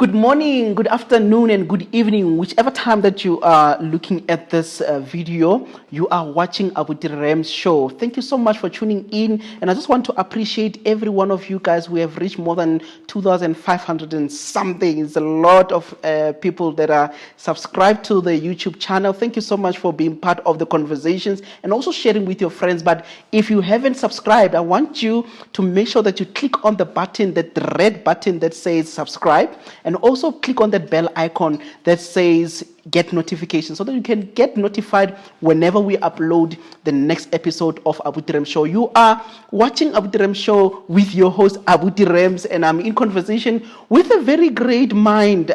Good morning, good afternoon, and good evening, whichever time that you are looking at this video. You are watching Abuti Rams Show. Thank you so much for tuning in, and I just want to appreciate every one of you guys. We have reached more than 2,500 and something. It's a lot of people that are subscribed to the YouTube channel. Thank you so much for being part of the conversations and also sharing with your friends. But if you haven't subscribed, I want you to make sure that you click on the button, that red button that says subscribe, and also click on that bell icon that says get notifications so that you can get notified whenever we upload the next episode of Abuti Rams Show. You are watching Abuti Rams Show with your host Abuti Rams, and I'm in conversation with a very great mind.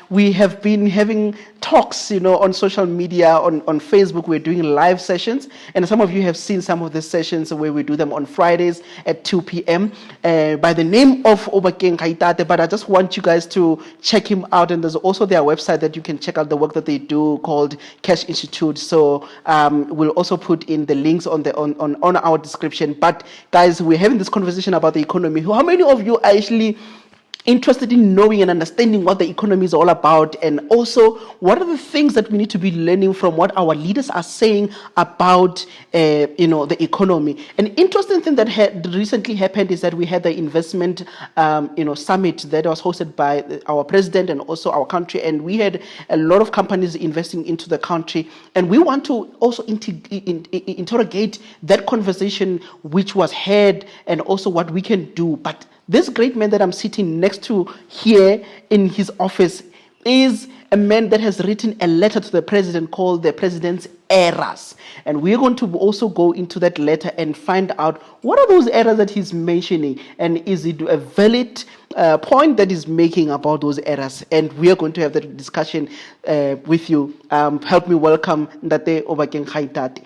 We have been having talks, on social media, on Facebook. We're doing live sessions, and some of you have seen some of the sessions where we do them on Fridays at 2 p.m. By the name of Obakeng Gaitate, but I just want you guys to check him out, and there's also their website that you can check out the work that they do called Cash Institute. So we'll also put in the links on our description. But guys, we're having this conversation about the economy. How many of you are actually interested in knowing and understanding what the economy is all about, and also what are the things that we need to be learning from what our leaders are saying about the economy? An interesting thing that had recently happened is that we had the investment summit that was hosted by our president and also our country, and we had a lot of companies investing into the country, and we want to also interrogate that conversation which was had and also what we can do. But this great man that I'm sitting next to here in his office is a man that has written a letter to the president called the President's Errors. And we're going to also go into that letter and find out what are those errors that he's mentioning, and is it a valid point that he's making about those errors. And we are going to have that discussion with you. Help me welcome Ndate Obakeng Gaitate.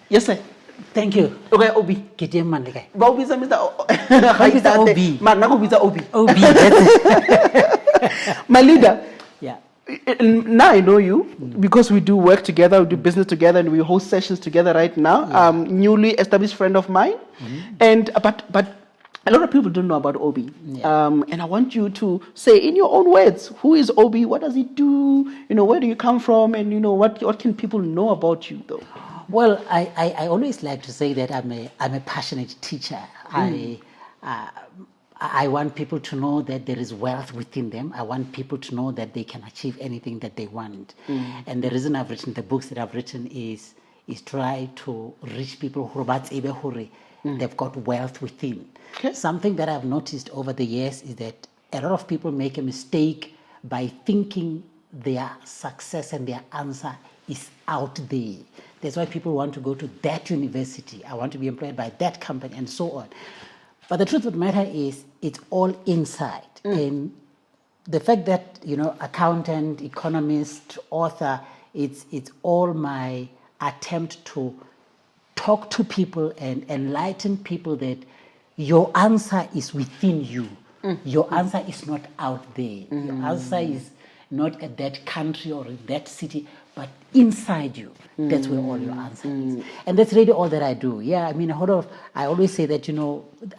Yes, sir. Thank you. Okay, Obi. Mr. Obi. Obi. Obi. My leader. Yeah. Now I know you because we do work together, we do business together, and we host sessions together right now. Yeah. Newly established friend of mine, and but a lot of people don't know about Obi. Yeah. And I want you to say in your own words, who is Obi? What does he do? Where do you come from? And what can people know about you though? Well, I always like to say that I'm a passionate teacher. I want people to know that there is wealth within them. I want people to know that they can achieve anything that they want. And the reason I've written the books that I've written is try to reach people who they've got wealth within. Okay. Something that I've noticed over the years is that a lot of people make a mistake by thinking their success and their answer is out there. That's why people want to go to that university. I want to be employed by that company and so on. But the truth of the matter is it's all inside. And the fact that, accountant, economist, author, it's all my attempt to talk to people and enlighten people that your answer is within you. Your answer is not out there. Your answer is not at that country or in that city, but inside you. That's where all your answer is. And that's really all that I do. Yeah, I always say that,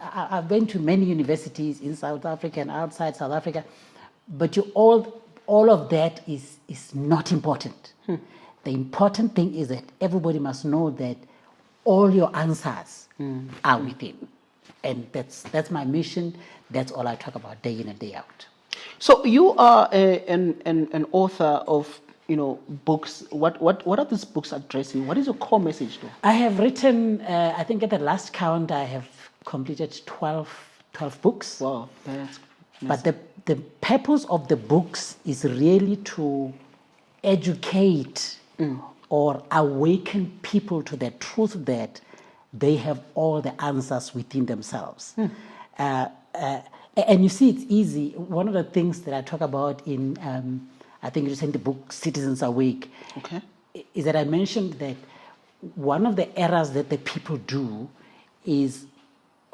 I've been to many universities in South Africa and outside South Africa, but all of that is not important. The important thing is that everybody must know that all your answers are within. And that's my mission. That's all I talk about day in and day out. So you are an author of books. What are these books addressing? What is your core message though? I have written, I think at the last count, I have completed 12 books. Wow, that's nice. But the purpose of the books is really to educate or awaken people to the truth that they have all the answers within themselves. And you see, it's easy. One of the things that I talk about in, I think it's in the book Citizens Awake, is that I mentioned that one of the errors that the people do is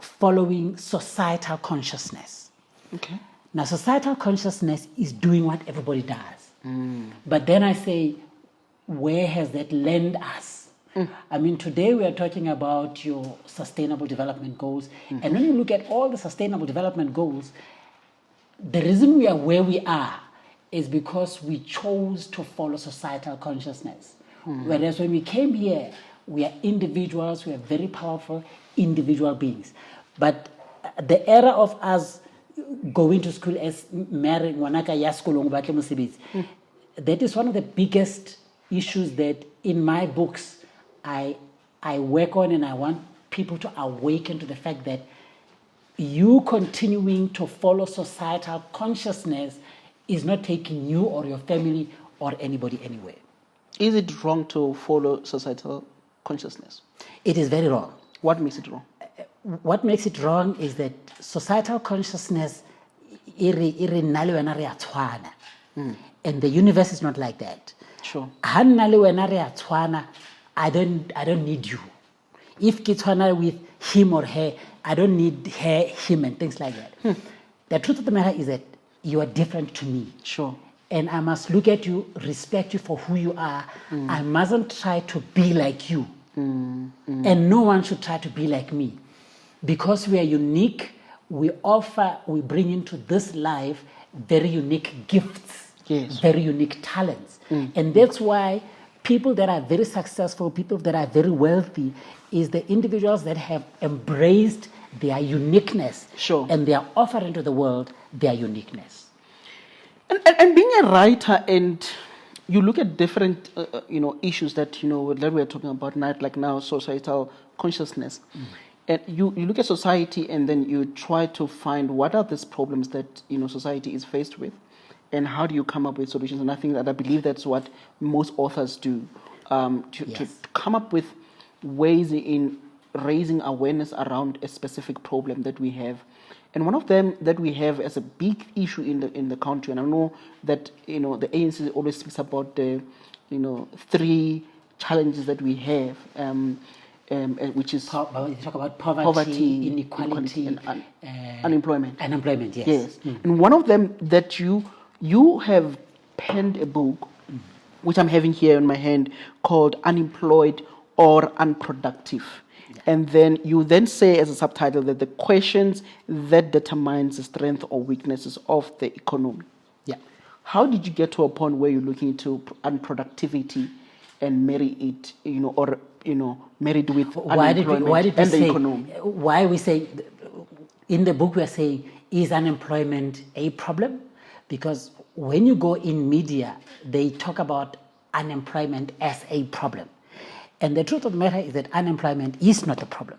following societal consciousness. Okay. Now, societal consciousness is doing what everybody does. But then I say, where has that led us? Today we are talking about your sustainable development goals. And when you look at all the sustainable development goals, the reason we are where we are is because we chose to follow societal consciousness. Whereas when we came here, we are individuals, we are very powerful individual beings. But the era of us going to school as marrying wanaka ya sekolong ba tle mosebetsi, that is one of the biggest issues that in my books I work on, and I want people to awaken to the fact that you continuing to follow societal consciousness is not taking you or your family or anybody anywhere. Is it wrong to follow societal consciousness? It is very wrong. What makes it wrong? What makes it wrong is that societal consciousness, and the universe is not like that. Sure. I don't need you. If kitwana with him or her, I don't need her, him, and things like that. The truth of the matter is that you are different to me. Sure. And I must look at you, respect you for who you are. I mustn't try to be like you. And no one should try to be like me. Because we are unique, we bring into this life very unique gifts, yes, very unique talents. And that's why people that are very successful, people that are very wealthy, is the individuals that have embraced their uniqueness. Sure. And they are offering to the world their uniqueness. And being a writer, and you look at different issues that that we're talking about now, like now societal consciousness, and you look at society, and then you try to find what are these problems that society is faced with, and how do you come up with solutions. And I believe that's what most authors do, to come up with ways in raising awareness around a specific problem that we have. And one of them that we have as a big issue in the country, and I know that the ANC always speaks about the 3 challenges that we have, which is you talk about poverty, inequality, and unemployment. Unemployment, yes. Yes. And one of them that you have penned a book, which I'm having here in my hand, called Unemployed or Unproductive. And then you say as a subtitle that the questions that determines the strength or weaknesses of the economy. Yeah. How did you get to a point where you're looking into unproductivity and marry it, married with unemployment and the economy? Why we say, in the book we are saying, is unemployment a problem? Because when you go in media, they talk about unemployment as a problem. And the truth of the matter is that unemployment is not a problem.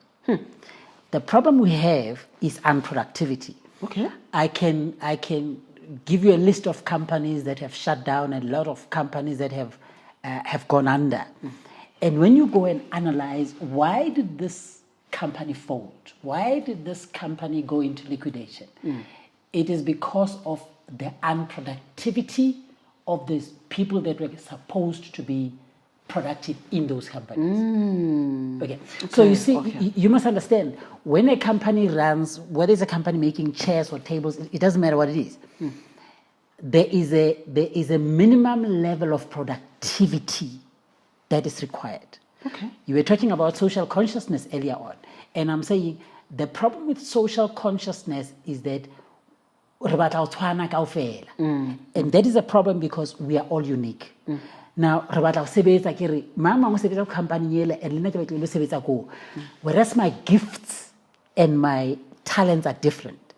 The problem we have is unproductivity. Okay. I can give you a list of companies that have shut down, and a lot of companies that have gone under. And when you go and analyze, why did this company fold? Why did this company go into liquidation? It is because of the unproductivity of these people that were supposed to be productive in those companies. Okay. So you see, you must understand, when a company runs, whether it's a company making chairs or tables, it doesn't matter what it is. There is a minimum level of productivity that is required. Okay. You were talking about social consciousness earlier on, and I'm saying the problem with social consciousness is that and that is a problem because we are all unique. Now, whereas my gifts and my talents are different.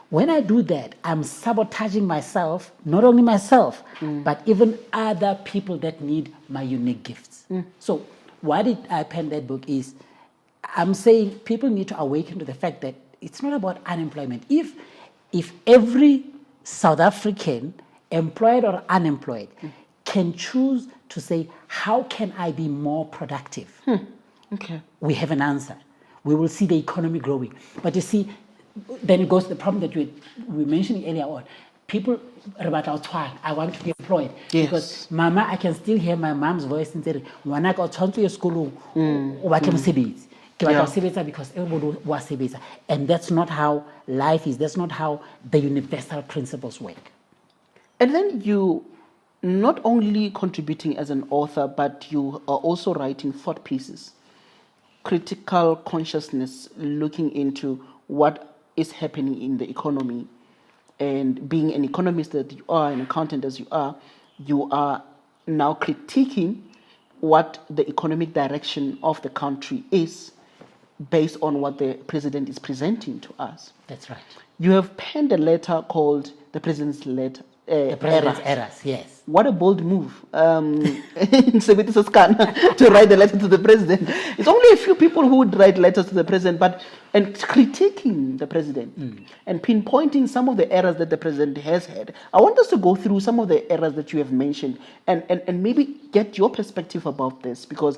When I do that, I'm sabotaging myself, not only myself, but even other people that need my unique gifts. So why did I pen that book is, I'm saying people need to awaken to the fact that it's not about unemployment. If every South African, employed or unemployed, can choose to say, how can I be more productive? Okay. We have an answer. We will see the economy growing. But you see, then it goes to the problem that we mentioned earlier on. People, I want to be employed. Yes. Because mama, I can still hear my mom's voice and say, because everybody was. And that's not how life is. That's not how the universal principles work. And then you not only contributing as an author, but you are also writing thought pieces, critical consciousness, looking into what is happening in the economy, and being an economist that you are, an accountant as you are now critiquing what the economic direction of the country is based on what the president is presenting to us. That's right. You have penned a letter called the President's Letter. The President's Errors, yes. What a bold move in Sebitiso Scan to write a letter to the president. It's only a few people who would write letters to the president, and critiquing the president and pinpointing some of the errors that the president has had. I want us to go through some of the errors that you have mentioned and maybe get your perspective about this, because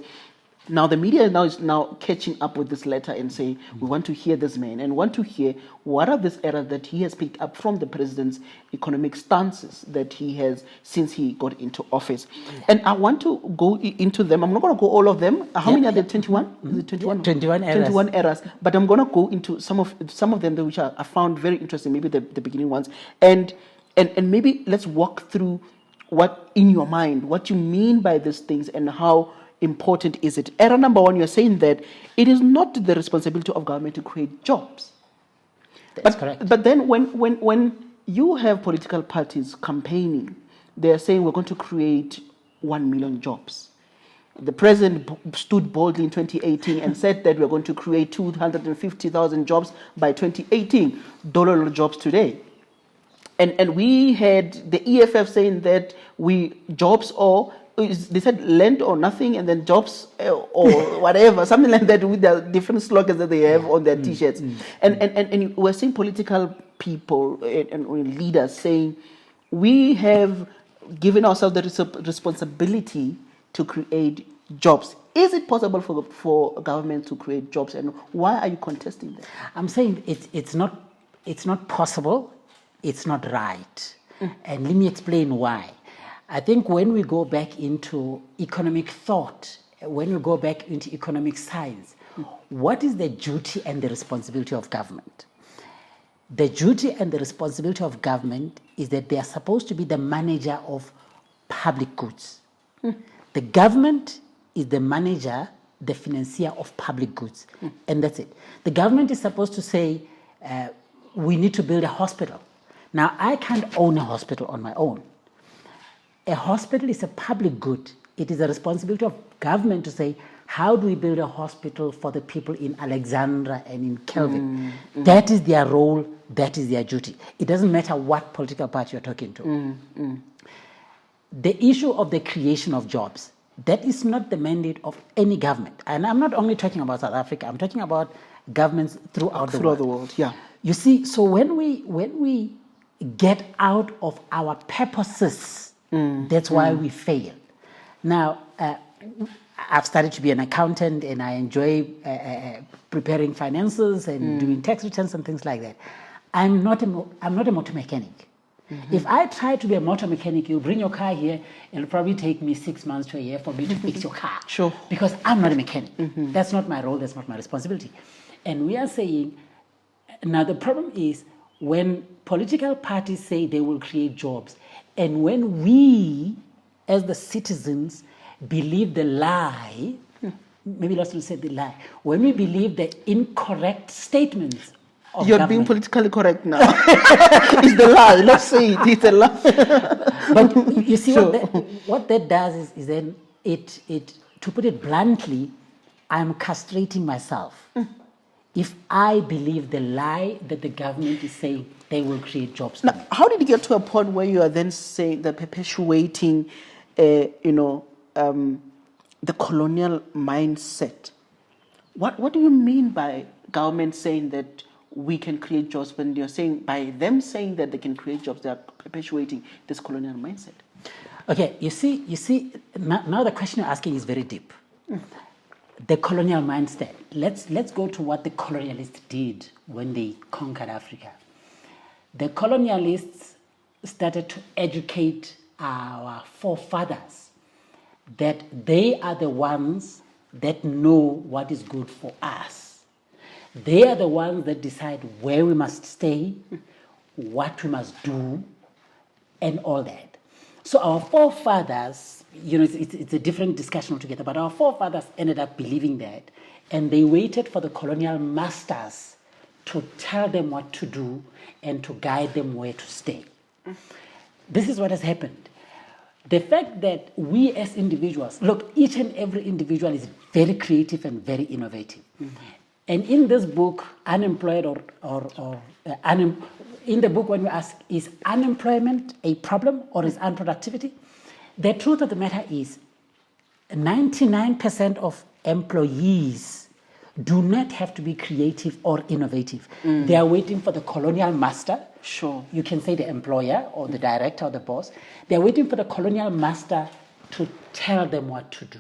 now the media is now catching up with this letter and say, we want to hear this man and want to hear what are these errors that he has picked up from the president's economic stances that he has since he got into office. And I want to go into them. I'm not going to go all of them. How many are there? 21? Is it 21? 21 errors. 21 errors. But I'm going to go into some of them which I found very interesting, maybe the beginning ones. And maybe let's walk through what in your mind, what you mean by these things and how important is it. Error number one, you're saying that it is not the responsibility of government to create jobs. That's correct. But then when you have political parties campaigning, they're saying we're going to create 1 million jobs. The president stood boldly in 2018 and said that we're going to create 250,000 jobs by 2018. Dollar jobs today. And we had the EFF saying that jobs or they said land or nothing, and then jobs or whatever, something like that, with the different slogans that they have on their T-shirts. And we're seeing political people and leaders saying, we have given ourselves the responsibility to create jobs. Is it possible for government to create jobs, and why are you contesting that? I'm saying it's not possible, it's not right. And let me explain why. I think when we go back into economic thought, when we go back into economic science, what is the duty and the responsibility of government? The duty and the responsibility of government is that they are supposed to be the manager of public goods. The government is the manager, the financier of public goods, and that's it. The government is supposed to say, we need to build a hospital. Now, I can't own a hospital on my own. A hospital is a public good. It is a responsibility of government to say, how do we build a hospital for the people in Alexandra and in Kelvin? That is their role, that is their duty. It doesn't matter what political party you're talking to. The issue of the creation of jobs, that is not the mandate of any government. And I'm not only talking about South Africa, I'm talking about governments throughout the world. Yeah. You see, so when we get out of our purposes, that's why we fail. Now, I've started to be an accountant, and I enjoy preparing finances and doing tax returns and things like that. I'm not a motor mechanic. If I try to be a motor mechanic, you bring your car here, and it'll probably take me 6 months to a year for me to fix your car. Sure. Because I'm not a mechanic. That's not my role, that's not my responsibility. And we are saying, now the problem is when political parties say they will create jobs, and when we, as the citizens, believe the lie, maybe let's not say the lie, when we believe the incorrect statements of You're government, being politically correct now. It's the lie. Let's say it. It's a lie. But you see, Sure. what that does is then it to put it bluntly, I'm castrating myself. If I believe the lie that the government is saying they will create jobs. Now, how did you get to a point where you are then saying that perpetuating, the colonial mindset? What do you mean by government saying that we can create jobs when you're saying by them saying that they can create jobs, they are perpetuating this colonial mindset? Okay, you see, now the question you're asking is very deep. The colonial mindset. Let's go to what the colonialists did when they conquered Africa. The colonialists started to educate our forefathers that they are the ones that know what is good for us. They are the ones that decide where we must stay, what we must do, and all that. So our forefathers, it's a different discussion altogether, but our forefathers ended up believing that, and they waited for the colonial masters to tell them what to do and to guide them where to stay. This is what has happened. The fact that we as individuals, look, each and every individual is very creative and very innovative. And in this book, Unemployed in the book when we ask, is unemployment a problem or is unproductivity? The truth of the matter is 99% of employees do not have to be creative or innovative. They are waiting for the colonial master. Sure. You can say the employer or the director or the boss. They're waiting for the colonial master to tell them what to do.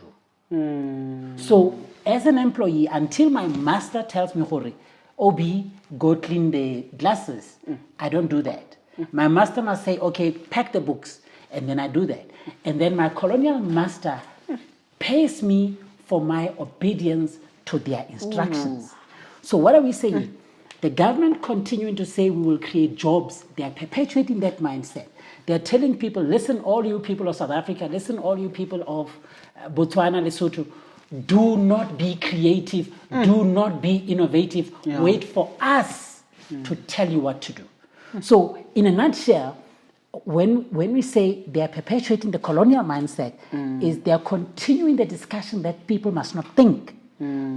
So as an employee, until my master tells me, Hori, Obi, go clean the glasses, I don't do that. My master must say, okay, pack the books, and then I do that. And then my colonial master pays me for my obedience to their instructions. So what are we saying? The government continuing to say we will create jobs. They are perpetuating that mindset. They are telling people, listen, all you people of South Africa, listen, all you people of Botswana, Lesotho, do not be creative, do not be innovative. Wait for us to tell you what to do. So in a nutshell, when we say they are perpetuating the colonial mindset, is they are continuing the discussion that people must not think.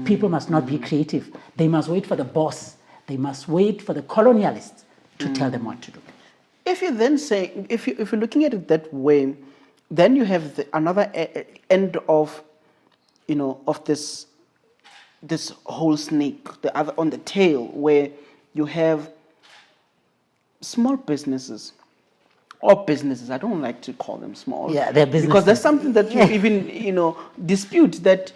People must not be creative. They must wait for the boss. They must wait for the colonialists to tell them what to do. If you then say, if you're looking at it that way, then you have another end of, of this whole snake, the other on the tail, where you have small businesses or businesses. I don't like to call them small. Yeah, they're businesses. Because there's something that you even, dispute, that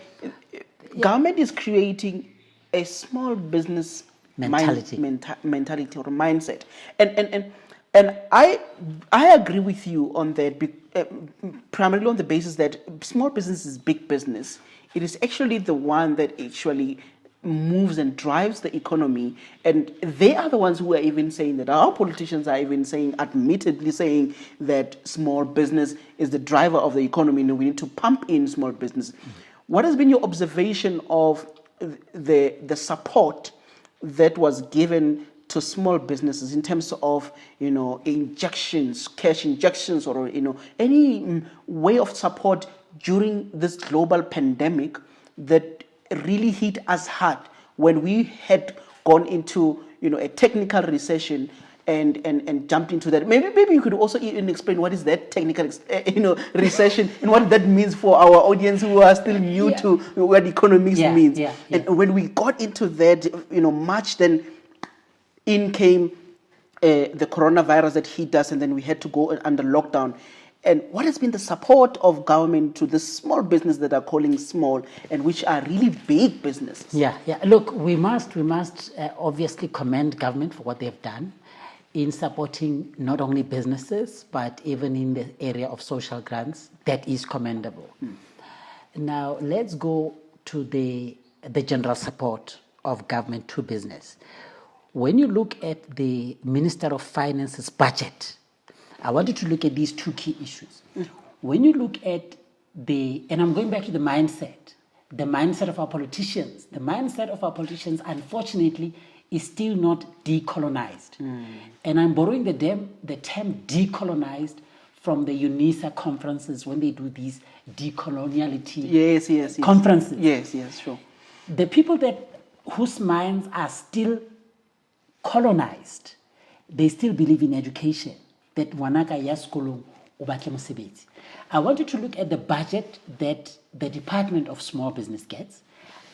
government is creating a small business mentality or mindset. And I agree with you on that, primarily on the basis that small business is big business. It is actually the one that actually moves and drives the economy, and they are the ones who are even saying that, our politicians are even saying, admittedly saying, that small business is the driver of the economy and we need to pump in small business. What has been your observation of the support that was given to small businesses in terms of, injections, cash injections, or, any way of support during this global pandemic that really hit us hard when we had gone into, a technical recession and jumped into that? Maybe you could also even explain what is that technical, recession, and what that means for our audience who are still new to what economics means. And when we got into that, March, then in came the coronavirus that hit us, and then we had to go under lockdown. And what has been the support of government to the small business that are calling small and which are really big businesses? Yeah. Look, we must obviously commend government for what they've done in supporting not only businesses, but even in the area of social grants. That is commendable. Now, let's go to the general support of government to business. When you look at the Minister of Finance's budget, I want you to look at these two key issues. When you look at and I'm going back to the mindset of our politicians. The mindset of our politicians, unfortunately, is still not decolonized. And I'm borrowing the term decolonized from the UNISA conferences when they do these decoloniality conferences. Yes, sure. The people whose minds are still colonized, they still believe in education. That wanaka yaskolong ubake mosebetsi. I want you to look at the budget that the Department of Small Business gets.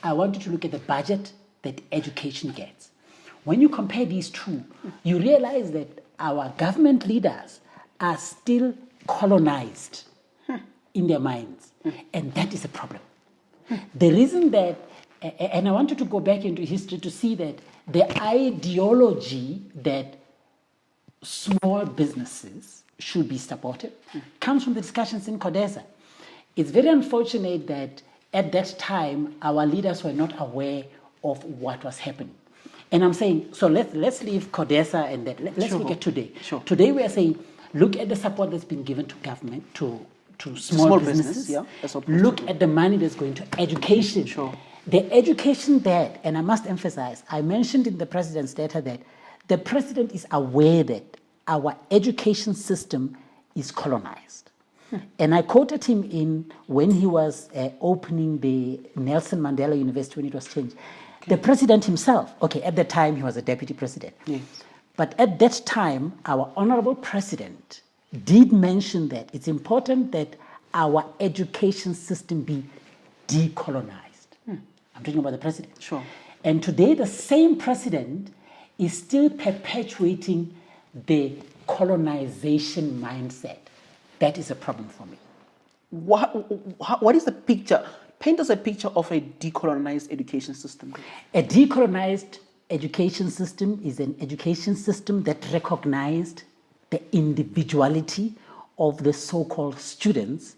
I want you to look at the budget that education gets. When you compare these two, you realize that our government leaders are still colonized in their minds. And that is a problem. The reason that, and I want you to go back into history to see that the ideology that small businesses should be supported comes from the discussions in CODESA. It's very unfortunate that at that time our leaders were not aware of what was happening. And I'm saying, so let's leave CODESA and that. Let's look at today. Sure. Today we are saying, look at the support that's been given to government, to small businesses. Business, look at the money that's going to education. Sure. The education that, and I must emphasize, I mentioned in the president's letter that the president is aware that our education system is colonized. And I quoted him in when he was opening the Nelson Mandela University when it was changed. The president himself, at the time he was a deputy president. Yes. But at that time, our honorable president did mention that it's important that our education system be decolonized. I'm talking about the president. Sure. And today, the same president is still perpetuating the colonization mindset. That is a problem for me. What is the picture? Paint us a picture of a decolonized education system. A decolonized education system is an education system that recognized the individuality of the so-called students.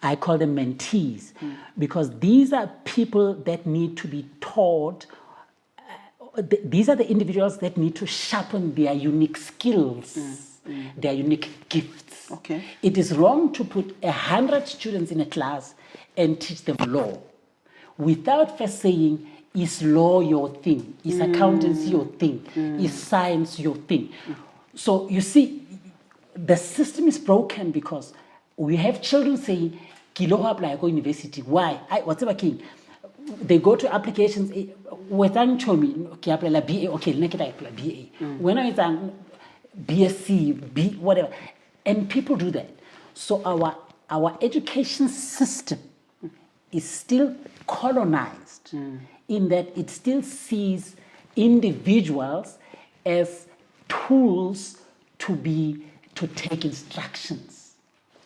I call them mentees because these are people that need to be taught. These are the individuals that need to sharpen their unique skills, their unique gifts. Okay. It is wrong to put 100 students in a class and teach them law without first saying, is law your thing? Is accountancy your thing? Is science your thing? So you see, the system is broken because we have children saying, "Kilo apply go university." Why? Whatever king. They go to applications. Without me, okay, apply BA. Okay, next I apply BA. When I was BSc, B whatever, and people do that. So our education system is still colonized in that it still sees individuals as tools to take instructions.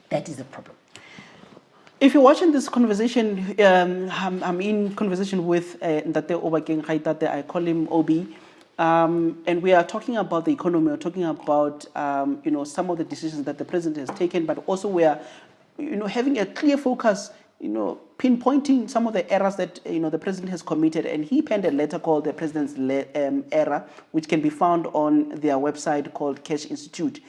That is a problem. If you're watching this conversation, I'm in conversation with Obakeng Gaitate. I call him Obi, and we are talking about the economy. We're talking about some of the decisions that the president has taken, but also we are having a clear focus. Pinpointing some of the errors that the president has committed, and he penned a letter called the President's Error, which can be found on their website called Cash Institute.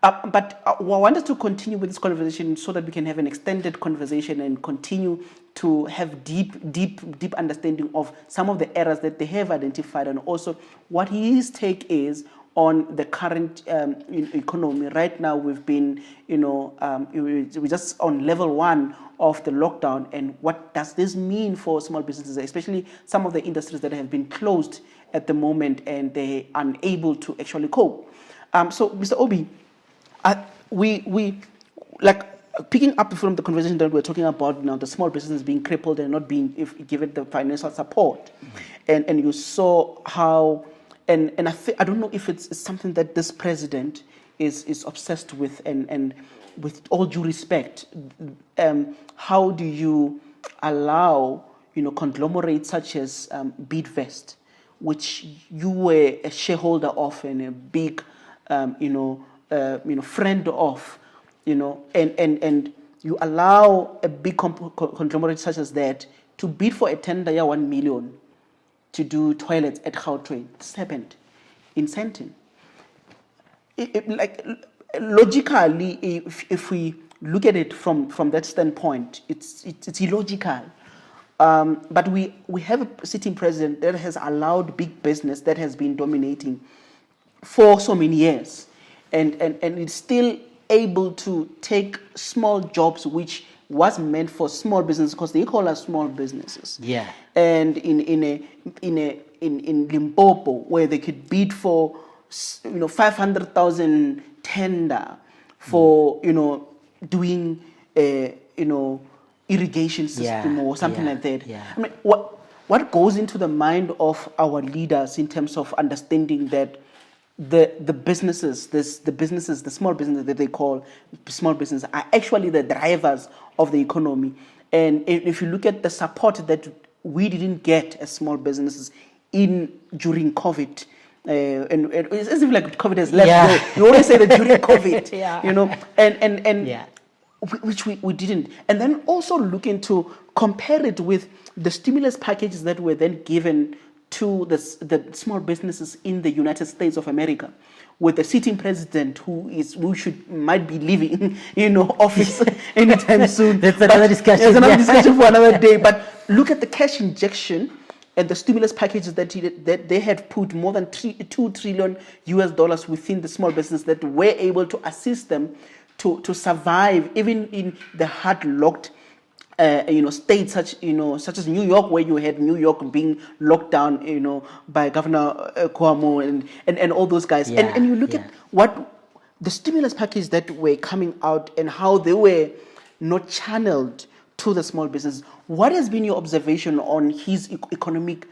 But I want us to continue with this conversation so that we can have an extended conversation and continue to have deep understanding of some of the errors that they have identified, and also what his take is on the current economy. Right now, we've been, we're just on level 1 of the lockdown, and what does this mean for small businesses, especially some of the industries that have been closed at the moment and they are unable to actually cope. So, Mr. Obi, we like picking up from the conversation that we're talking about now, the small businesses being crippled and not being given the financial support, and you saw how, and I don't know if it's something that this president is obsessed with, and with all due respect, how do you allow conglomerates such as Bidvest, which you were a shareholder of and a big friend of, and you allow a big conglomerate such as that to bid for a tender 1 million to do toilets at Gautrain. This happened in Sandton. Logically, if we look at it from that standpoint, it's illogical. But we have a sitting president that has allowed big business that has been dominating for so many years, and it's still able to take small jobs which was meant for small business, because they call us small businesses. Yeah. And in Limpopo, where they could bid for 500,000 tender for doing irrigation system or something like that. Yeah. I mean, what goes into the mind of our leaders in terms of understanding that the businesses, the small businesses that they call small business, are actually the drivers of the economy. And if you look at the support that we didn't get as small businesses during COVID, and it's as if like COVID has left. Yeah. You always say that during COVID, Yeah. and which we didn't. And then also looking to compare it with the stimulus packages that were then given to the small businesses in the United States of America, with the sitting president who might be leaving, office anytime soon. That's another discussion. That's another discussion for another day. But look at the cash injection and the stimulus packages that they had put more than $2 trillion within the small business that were able to assist them to survive even in the hard locked states such as New York, where you had New York being locked down, by Governor Cuomo and all those guys. Yeah, and you look at what the stimulus package that were coming out and how they were not channeled to the small business. What has been your observation on his economic,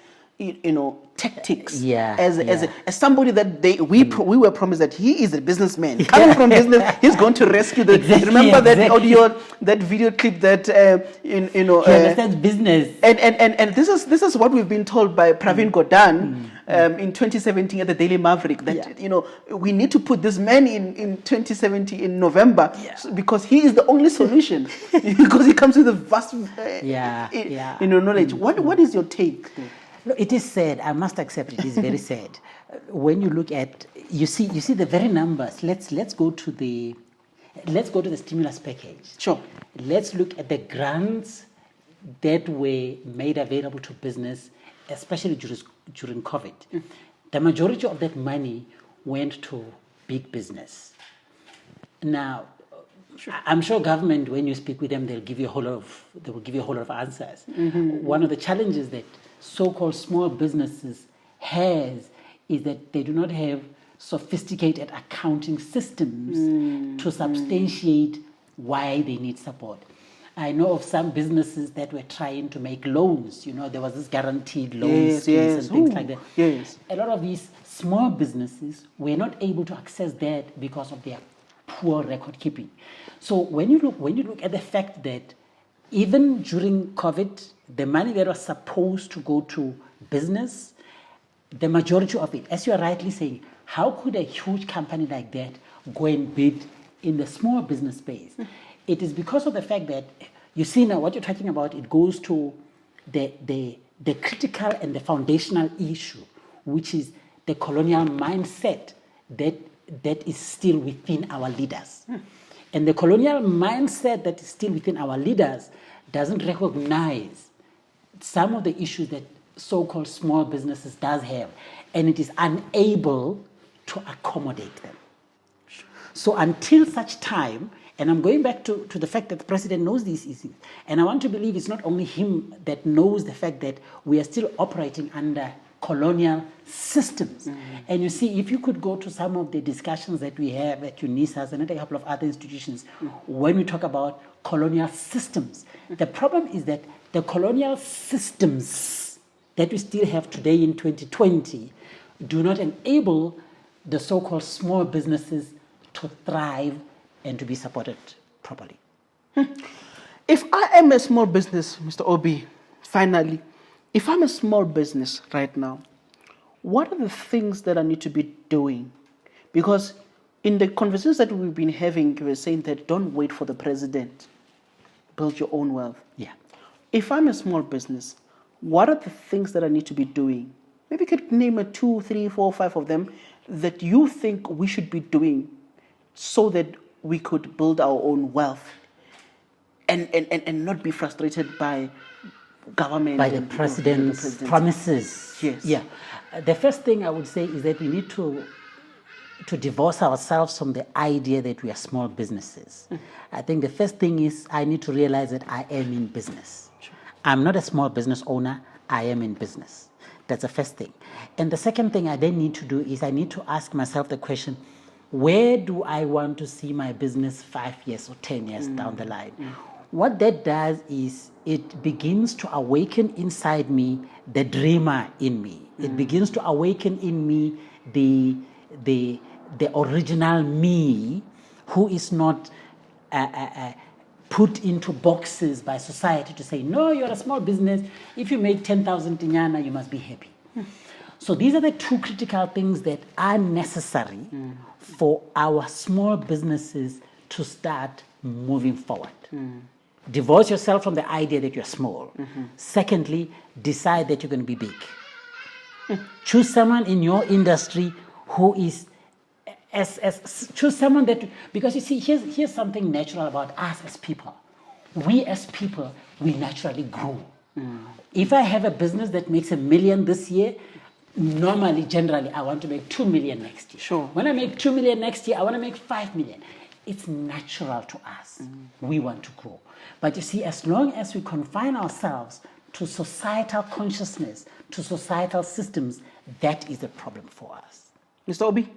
tactics? As somebody that we were promised that he is a businessman coming from business, he's going to rescue the. Remember that audio, that video clip that he understands business. And this is what we've been told by Pravin Gordhan. In 2017 at the Daily Maverick, that we need to put this man in 2017 in November, because he is the only solution, because he comes with a vast knowledge. What is your take? No, it is sad. I must accept it is very sad. When you look at you see the very numbers. Let's go to the stimulus package. Sure. Let's look at the grants that were made available to business, especially during COVID. The majority of that money went to big business. Now, I'm sure government, when you speak with them, they will give you a whole lot of answers. One of the challenges that so-called small businesses has is that they do not have sophisticated accounting systems to substantiate why they need support. I know of some businesses that were trying to make loans. There was this guaranteed loan schemes and things like that. Yes. A lot of these small businesses were not able to access that because of their poor record keeping. So when you look at the fact that even during COVID, the money that was supposed to go to business, the majority of it, as you are rightly saying, how could a huge company like that go and bid in the small business space? It is because of the fact that, you see now what you're talking about, it goes to the critical and the foundational issue, which is the colonial mindset that is still within our leaders. And the colonial mindset that is still within our leaders doesn't recognize some of the issues that so-called small businesses does have, and it is unable to accommodate them. So until such time, and I'm going back to the fact that the president knows these issues, and I want to believe it's not only him that knows the fact that we are still operating under colonial systems. And you see, if you could go to some of the discussions that we have at UNISAS and at a couple of other institutions, when we talk about colonial systems, the problem is that the colonial systems that we still have today in 2020 do not enable the so-called small businesses to thrive and to be supported properly. If I am a small business, Mr. Obi, finally, if I'm a small business right now, what are the things that I need to be doing? Because in the conversations that we've been having, you were saying that don't wait for the president. Build your own wealth. Yeah. If I'm a small business, what are the things that I need to be doing? Maybe you could name 2, 3, 4, 5 of them that you think we should be doing so that we could build our own wealth and not be frustrated by government. By the president's promises. Yes. Yeah. The first thing I would say is that we need to divorce ourselves from the idea that we are small businesses. I think the first thing is I need to realize that I am in business. Sure. I'm not a small business owner. I am in business. That's the first thing. And the second thing I then need to do is I need to ask myself the question, where do I want to see my business 5 years or 10 years down the line? What that does is it begins to awaken inside me the dreamer in me. It begins to awaken in me the original me who is not put into boxes by society to say, no, you're a small business. If you make 10,000 tinyana, you must be happy. So these are the two critical things that are necessary for our small businesses to start moving forward. Divorce yourself from the idea that you're small. Secondly, decide that you're going to be big. Choose someone in your industry who is choose someone that, because you see, here's something natural about us as people. We as people, we naturally grow. If I have a business that makes $1 million this year, normally, generally, I want to make 2 million next year. Sure. When I make 2 million next year, I want to make 5 million. It's natural to us. We want to grow. But you see, as long as we confine ourselves to societal consciousness, to societal systems, that is a problem for us. Mr. Obi,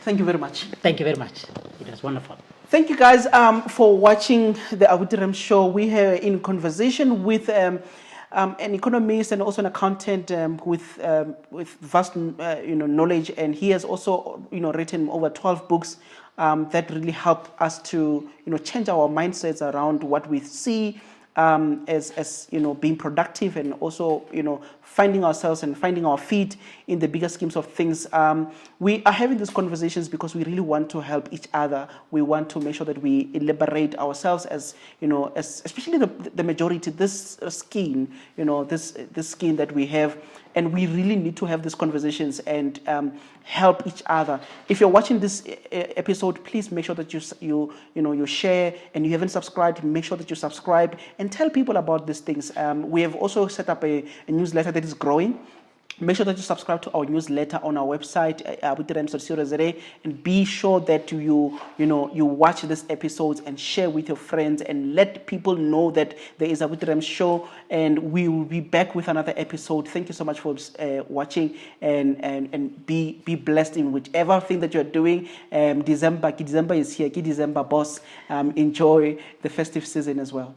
thank you very much. Thank you very much. It was wonderful. Thank you guys for watching the Abuti Rams Show. We are in conversation with an economist and also an accountant with vast knowledge, and he has also written over 12 books that really help us to change our mindsets around what we see as being productive, and also finding ourselves and finding our feet in the bigger schemes of things. We are having these conversations because we really want to help each other. We want to make sure that we liberate ourselves as especially the majority, this skin, this skin that we have. And we really need to have these conversations and help each other. If you're watching this episode, please make sure that you share, and you haven't subscribed, make sure that you subscribe and tell people about these things. We have also set up a newsletter that is growing. Make sure that you subscribe to our newsletter on our website, abutirams.co.za, and be sure that you watch these episodes and share with your friends and let people know that there is a Abuti Rams Show, and we will be back with another episode. Thank you so much for watching, and be blessed in whichever thing that you're doing. December is here. December boss. Enjoy the festive season as well.